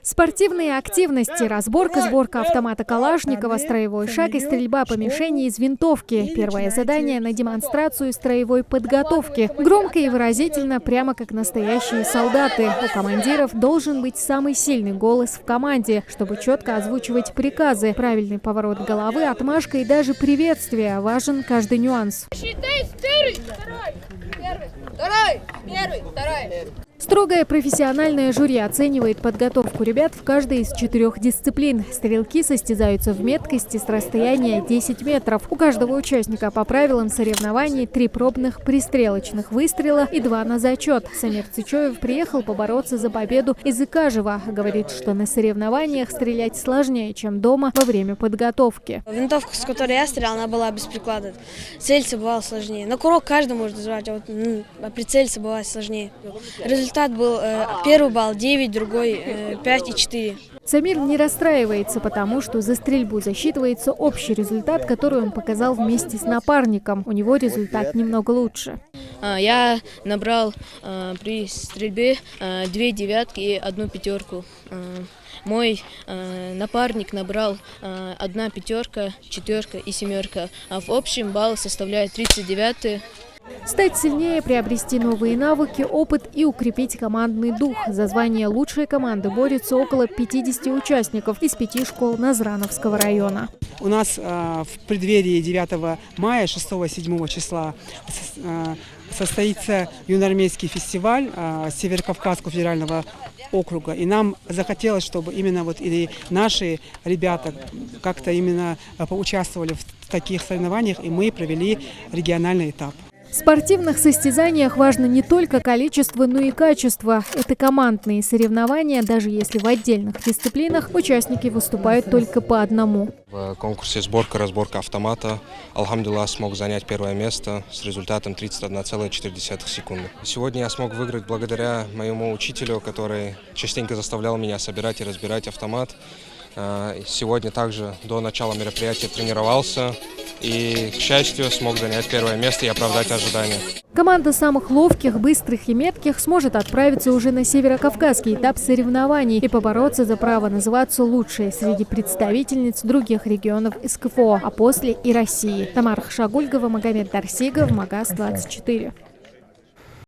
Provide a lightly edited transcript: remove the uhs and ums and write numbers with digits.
Спортивные активности, разборка, сборка автомата Калашникова, строевой шаг и стрельба по мишени из винтовки. Первое задание на демонстрацию строевой подготовки. Громко и выразительно, прямо как настоящие солдаты. У командиров должен быть самый сильный голос в команде, чтобы четко озвучивать приказы. Правильный поворот головы, отмашка и даже приветствие. Важен каждый нюанс. Строгое профессиональное жюри оценивает подготовку ребят в каждой из 4 дисциплин. Стрелки состязаются в меткости с расстояния 10 метров. У каждого участника по правилам соревнований 3 пробных пристрелочных выстрела и 2 на зачет. Самир Цичоев приехал побороться за победу из Икажева. Говорит, что на соревнованиях стрелять сложнее, чем дома во время подготовки. Винтовка, с которой я стрелял, она была без приклада. Целиться бывало сложнее. На курок каждый может нажимать, а вот прицелиться бывает сложнее. Результат был первый балл 9, другой 5 и 4. Самир не расстраивается, потому что за стрельбу засчитывается общий результат, который он показал вместе с напарником. У него результат немного лучше. Я набрал при стрельбе 2 девятки и 1 пятерку. Мой напарник набрал 1 пятерка, 4 и 7. А в общем балл составляет 39. Стать сильнее, приобрести новые навыки, опыт и укрепить командный дух. За звание лучшей команды борются около 50 участников из 5 школ Назрановского района. У нас в преддверии 9 мая, 6-7 числа состоится юноармейский фестиваль Северокавказского федерального округа. И нам захотелось, чтобы именно вот и наши ребята как-то именно поучаствовали в таких соревнованиях, и мы провели региональный этап. В спортивных состязаниях важно не только количество, но и качество. Это командные соревнования, даже если в отдельных дисциплинах участники выступают только по одному. В конкурсе сборка-разборка автомата Алхамдулилlah смог занять 1 место с результатом 31,4 секунды. Сегодня я смог выиграть благодаря моему учителю, который частенько заставлял меня собирать и разбирать автомат. Сегодня также до начала мероприятия тренировался и, к счастью, смог занять 1 место и оправдать ожидания. Команда самых ловких, быстрых и метких сможет отправиться уже на северокавказский этап соревнований и побороться за право называться лучшей среди представительниц других регионов СКФО, а после и России. Тамара Хашагульгова, Магомед Дарсигов, Магаз 24.